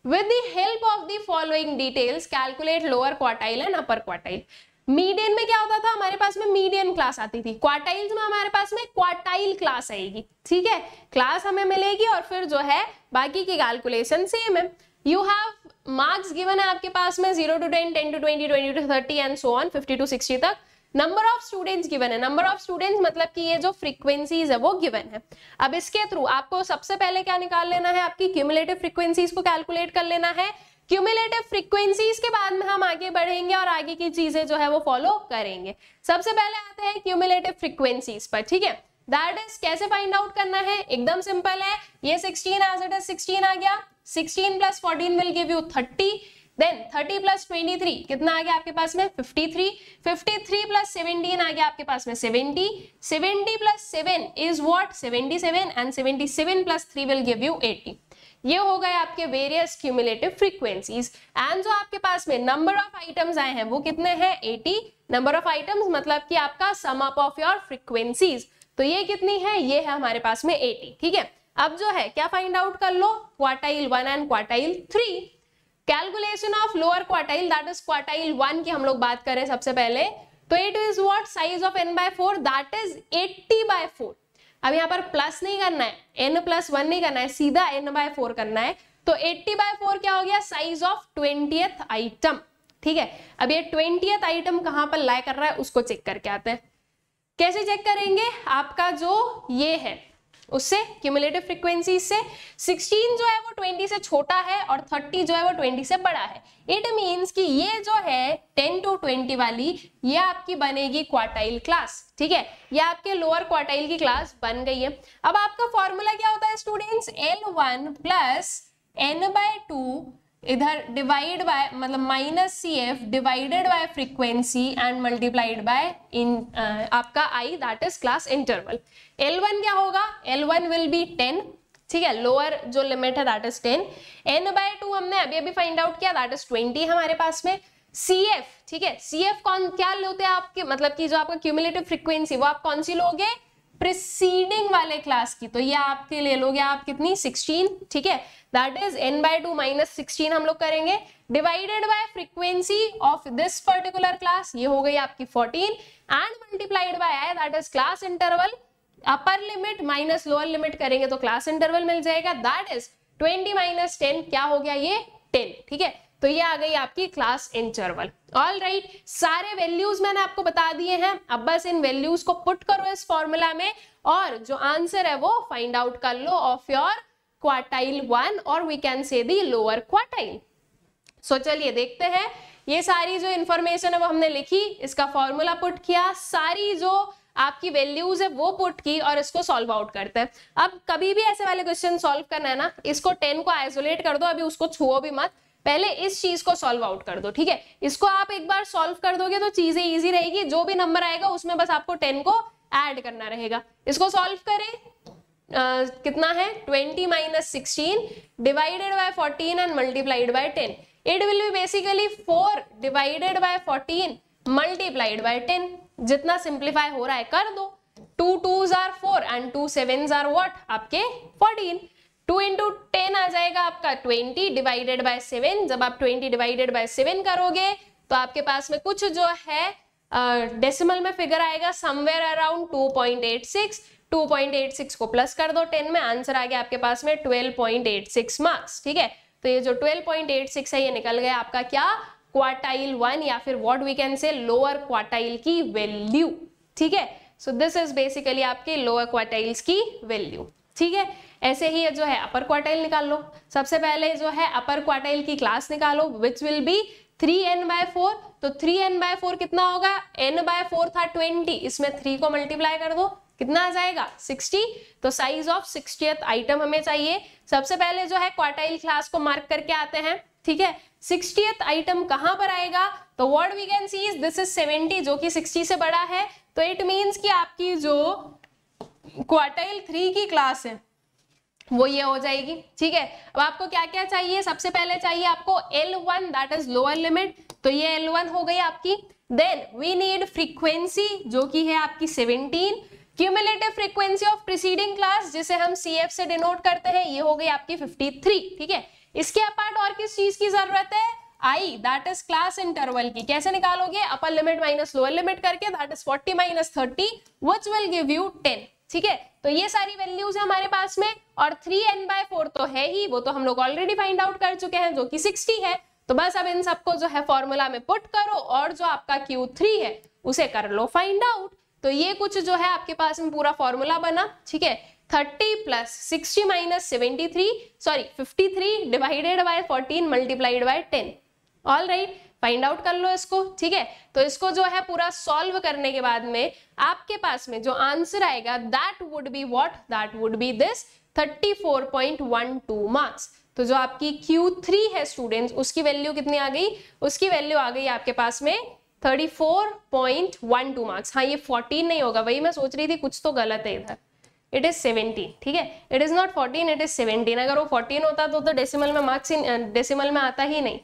with the help of the following details calculate lower quartile and upper quartile। Median में क्या होता था, हमारे पास में मीडियन क्लास आती थी, क्वार्टाइल्स में हमारे पास में क्वार्टाइल क्लास आएगी। ठीक है, क्लास हमें मिलेगी और फिर जो है बाकी की कैलकुलेशन सेम है। यू हैव मार्क्स गिवन है आपके पास में 0 to 10, 10 to 20, 20 to 30 and so on 50 to 60 तक। नंबर ऑफ स्टूडेंट्स गिवन है, नंबर ऑफ स्टूडेंट्स मतलब कि ये जो फ्रीक्वेंसीज है वो गिवन है। अब इसके थ्रू आपको सबसे पहले क्या निकाल लेना है, आपकी क्यूमुलेटिव फ्रीक्वेंसीज को कैलकुलेट कर लेना है। क्यूमुलेटिव फ्रीक्वेंसीज के बाद में हम आगे बढ़ेंगे और आगे की चीजें जो है वो फॉलो करेंगे। सबसे पहले आते हैं क्यूमुलेटिव फ्रीक्वेंसीज पर। ठीक है, दैट इज कैसे फाइंड आउट करना है, एकदम सिंपल है। ये 16 एज इट इज 16 आ गया, 16 plus 14 will give you 30, then 30 plus 23 कितना आ गया आपके पास में 53, 53 प्लस 17 आ गया आपके पास में 70, 70 plus 7 is what 77 and 77 plus 3 will give you 80। ये हो गए आपके वेरियस क्यूमुलेटिव फ्रीक्वेंसीज। एंड जो आपके पास में नंबर ऑफ आइटम्स आए हैं वो कितने हैं 80। नंबर ऑफ आइटम्स मतलब कि आपका sum up of your frequencies, तो ये कितनी है, ये है हमारे पास में 80। ठीक है, अब जो है क्या फाइंड आउट कर लो, quartile 1 and quartile 3। Calculation of lower quartile that is quartile 1 की हम लोग बात करें सबसे पहले, तो it is what size of N/4 that is 80/4। अब यहाँ पर प्लस नहीं करना है, N+1 नहीं करना है, सीधा N/4 करना है। तो 80/4 क्या हो गया, साइज ऑफ 20th आइटम। ठीक है, अब ये 20th आइटम कहां पर लाई कर रहा है उसको चेक करके आते हैं। कैसे चेक करेंगे, आपका जो ये है उससे क्यूमुलेटिव फ्रीक्वेंसी से 16 जो है वो 20 से छोटा है और 30 जो है वो 20 से बड़ा है। इट मींस कि ये जो है 10 to 20 वाली ये आपकी बनेगी क्वार्टाइल क्लास। ठीक है, ये आपके लोअर क्वार्टाइल की क्लास बन गई है। अब आपका फॉर्मूला क्या होता है स्टूडेंट्स, L1 प्लस N/2 इधर डिवाइड बाय मतलब minus CF divided by frequency and multiplied by इन आपका I that is class interval. L1 क्या होगा, L1 विल बी 10। ठीक है, लोअर जो लिमिट है दैट इज 10। N/2 हमने अभी अभी फाइंड आउट किया दैट इज 20 हमारे पास में। CF, ठीक है, CF कौन क्या लेते हैं आपके मतलब कि जो आपका क्यूमुलेटिव फ्रीक्वेंसी वो आप कौन सी लोगे, प्रीसीडिंग वाले क्लास की, तो ये आपके ले लोगे आप कितनी 16। ठीक है, दैट इज N/2 माइनस 16 हम लोग करेंगे divided by frequency of this particular class, ये हो गई आपकी 14 and multiplied bye I that is class interval. Upper limit minus lower limit करेंगे तो क्लास इंटरवल मिल जाएगा, दैट इज 20 माइनस 10 क्या हो गया ये 10। ठीक है, तो ये आ गई आपकी क्लास इंटरवल। ऑल राइट, सारे वैल्यूज मैंने आपको बता दिए हैं, अब बस इन वैल्यूज को पुट करो इस फॉर्मूला में और जो आंसर है वो फाइंड आउट कर लो ऑफ योर क्वार्टाइल 1 और वी कैन से दी लोअर क्वार्टाइल। सो चलिए देखते हैं ये सारी जो इन्फॉर्मेशन है वो हमने लिखी, इसका फॉर्मूला पुट किया, सारी जो आपकी वैल्यूज है वो पुट की और इसको सॉल्व आउट करते हैं। अब कभी भी ऐसे वाले क्वेश्चन सॉल्व करना है ना, इसको 10 को आइसोलेट कर दो, अभी उसको छुओ भी मत, पहले इस चीज को सॉल्व आउट कर दो, ठीक है। इसको आप एक बार सॉल्व कर दोगे तो चीजें इजी रहेगी, जो भी नंबर आएगा उसमें बस आपको 10 को ऐड करना रहेगा। इसको सॉल्व करें, कितना है 20 minus 16 divided by 14 and multiplied bye 10। It will be basically 4 divided by 14 multiplied by 10। जितना सिंप्लीफाई हो रहा है कर दो, 2 2s are 4 and 2 7s are what, आपके 14। 2 into 10 आ जाएगा आपका 20 डिवाइडेड बाय 7। जब आप 20 डिवाइडेड बाय 7 करोगे तो आपके पास में कुछ जो है डेसिमल में फिगर आएगा समवेयर अराउंड 2.86। 2.86 को प्लस कर दो 10 में, आंसर आ गया आपके पास में 12.86 मार्क्स, ठीक है। तो ये जो 12.86 है ये निकल गया आपका क्या, क्वार्टाइल 1 या फिर what we can say lower quartile की वैल्यू, ठीक है। सो दिस इज बेसिकली आपके लोअर क्वार्टाइल्स की वैल्यू, ठीक है। ऐसे ही जो है अपर क्वार्टाइल निकाल लो। सबसे पहले जो है अपर क्वार्टाइल की क्लास निकालो, विच विल बी 3n/4। तो 3n/4 कितना होगा, n/4 था 20, इसमें 3 को मल्टीप्लाई कर दो, कितना आ जाएगा 60। तो साइज ऑफ 60th आइटम हमें चाहिए। सबसे पहले जो है क्वार्टाइल क्लास को मार्क करके आते हैं, ठीक है। 60th आइटम कहां पर आएगा, तो what we can see is this is 70 जो कि 60 से बड़ा है, तो इट मींस कि आपकी जो क्वार्टाइल 3 की क्लास है वो ये हो जाएगी, ठीक है। अब आपको क्या क्या चाहिए, सबसे पहले चाहिए आपको L1 that is lower limit, तो ये L1 हो गई आपकी। देन वी नीड फ्रीक्वेंसी जो कि है आपकी 17। Cumulative frequency of preceding class जिसे हम CF से डिनोट करते हैं, ये हो गई आपकी 53, ठीक है। इसके अपार्ट और किस चीज की जरूरत है, I that is class interval की। कैसे निकालोगे, upper limit minus lower limit करके, that is 40 minus 30 which will give you 10, ठीक है। तो ये सारी वैल्यूज है हमारे पास में, और 3n/4 तो है ही, वो तो हम लोग ऑलरेडी फाइंड आउट कर चुके हैं जो कि 60 है। तो बस अब इन सबको जो है फॉर्मूला में पुट करो और जो आपका Q3 है उसे कर लो फाइंड आउट। तो ये कुछ जो है आपके पास में पूरा फॉर्मूला बना, ठीक है। 30 plus 60 minus 53 divided by 14 multiplied by 10। All right, find out कर लो इसको, ठीक है। तो इसको जो है पूरा सॉल्व करने के बाद में आपके पास में जो आंसर आएगा that would be what, that would be this 34.12 marks. तो जो आपकी Q3 है स्टूडेंट्स, उसकी वैल्यू कितनी आ गई, उसकी वैल्यू आ गई आपके पास में 34.12 मार्क्स। हाँ, ये 14 नहीं होगा, वही मैं सोच रही थी कुछ तो गलत है इधर, इट इज 17, ठीक है। It is not 14, it is 17। अगर वो 14 होता तो डेसिमल में मार्क्स डेसिमल में आता ही नहीं।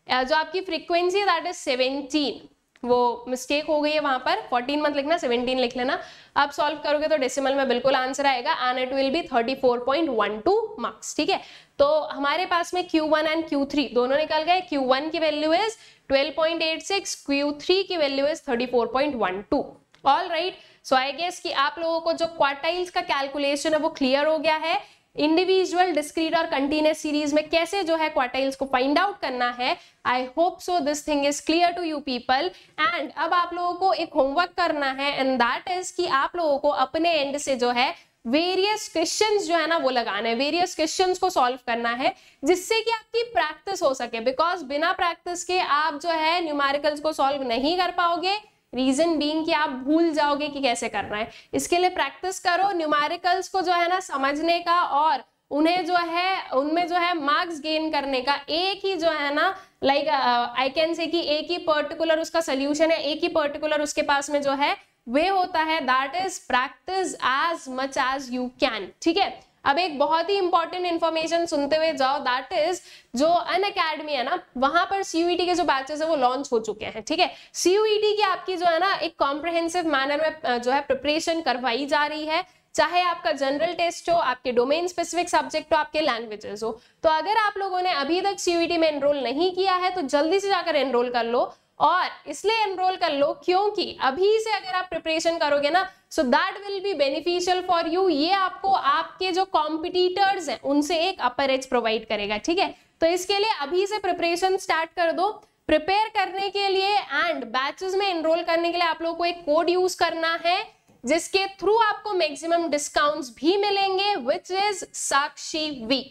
जो आपकी फ्रीक्वेंसी दैट इज 17, वो मिस्टेक हो गई है वहां पर, 14 मत लिखना 17 लिख लेना। आप सॉल्व करोगे तो डेसिमल में बिल्कुल आंसर आएगा and it will be 34.12 marks, ठीक है। तो हमारे पास में Q1 एंड Q3 दोनों निकल गए। Q1 की वैल्यू इज 12.86, Q3 की value is 34.12। All right, so I guess कि आप लोगों को जो क्वार्टाइल्स का कैलकुलेशन है वो क्लियर हो गया है। इंडिविजुअल, डिस्क्रीट और कंटिन्यूअस सीरीज में कैसे जो है क्वार्टाइल्स को फाइंड आउट करना है। I hope so this thing is clear to you people. And अब आप लोगों को एक होमवर्क करना है एंड दैट इज कि आप लोगों को अपने एंड से जो है वेरियस क्वेश्चंस जो है ना वो लगाना है, वेरियस क्वेश्चंस को सॉल्व करना है जिससे कि आपकी प्रैक्टिस हो सके, बिकॉज बिना प्रैक्टिस के आप जो है न्यूमेरिकल्स को सॉल्व नहीं कर पाओगे। रीजन बीइंग कि आप भूल जाओगे कि कैसे करना है। इसके लिए प्रैक्टिस करो न्यूमेरिकल्स को जो है ना समझने का, और उन्हें जो है उनमें जो है मार्क्स गेन करने का एक ही जो है ना लाइक आई कैन से कि एक ही पर्टिकुलर उसका सोल्यूशन है, एक ही पर्टिकुलर उसके पास में जो है वे होता है, that is practice as much as you can, ठीक है। अब एक बहुत ही इंपॉर्टेंट इंफॉर्मेशन सुनते हुए जाओ, दैट इज जो अनअकैडमी है ना वहां पर CUET के जो बैचेस है वो लॉन्च हो चुके हैं, ठीक है। CUET की आपकी जो है ना एक कॉम्प्रिहेंसिव मैनर में जो है प्रिपरेशन करवाई जा रही है, चाहे आपका जनरल टेस्ट हो, आपके डोमेन स्पेसिफिक सब्जेक्ट हो, आपके लैंग्वेजेस हो। तो अगर आप लोगों ने अभी तक CUET में एनरोल नहीं किया है तो जल्दी से जाकर एनरोल कर लो, और इसलिए एनरोल कर लो क्योंकि अभी से अगर आप प्रिपरेशन करोगे ना so that will be beneficial for you. ये आपको आपके जो कॉम्पिटिटर्स हैं उनसे एक अपर एज प्रोवाइड करेगा, ठीक है। तो इसके लिए अभी से प्रिपरेशन स्टार्ट कर दो। प्रिपेयर करने के लिए एंड बैचेस में एनरोल करने के लिए आप लोगों को एक कोड यूज करना है जिसके थ्रू आपको मैक्सिमम डिस्काउंट्स भी मिलेंगे, विच इज SAKSHIV,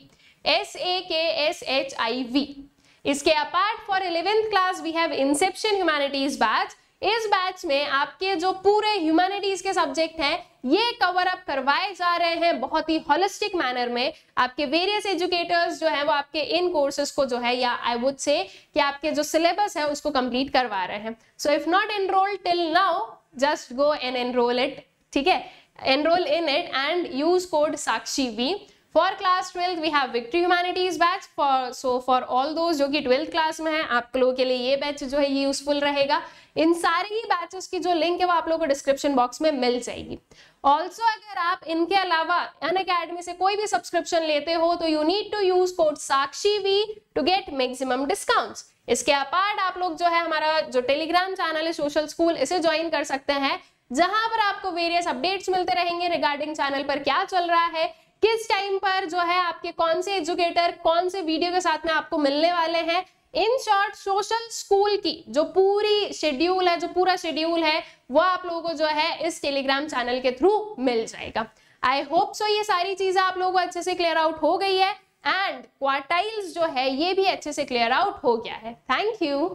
SAKSHIV। इसके apart for 11th class we have inception humanities batch. इस बैच में आपके जो पूरे ह्यूमैनिटीज के सब्जेक्ट हैं ये कवर अप करवाए जा रहे हैं बहुत ही होलिस्टिक मैनर में। आपके वेरियस एजुकेटर्स जो है वो आपके इन कोर्सेज को जो है या आई वुड से कि आपके जो सिलेबस है उसको कंप्लीट करवा रहे हैं। So if not enrolled till now just go and enrol it, ठीक है, enrol in it and use code Sakshi V. For class 12 we have Victory Humanities batch for all those जो कि 12th क्लास में है आप लोगों के लिए ये बैच जो है ये यूजफुल रहेगा। इन सारे ही बैचेस की जो लिंक है वो आप लोगों को डिस्क्रिप्शन बॉक्स में मिल जाएगी। ऑल्सो अगर आप इनके अलावा अनअकैडमी से कोई भी सब्सक्रिप्शन लेते हो तो you need to use code Sakshi V to get maximum discounts. इसके अपार्ट आप लोग जो है हमारा जो टेलीग्राम चैनल है सोशल स्कूल इसे ज्वाइन कर सकते हैं, जहां पर आपको वेरियस अपडेट्स मिलते रहेंगे रिगार्डिंग चैनल पर क्या चल रहा है, किस टाइम पर जो है आपके कौन से एजुकेटर कौन से वीडियो के साथ में आपको मिलने वाले हैं। इन शॉर्ट सोशल स्कूल की जो पूरी शेड्यूल है, जो पूरा शेड्यूल है वो आप लोगों को जो है इस टेलीग्राम चैनल के थ्रू मिल जाएगा। आई होप सो ये सारी चीजें आप लोगों को अच्छे से क्लियर आउट हो गई है एंड क्वार्टाइल्स जो है ये भी अच्छे से क्लियर आउट हो गया है। Thank you.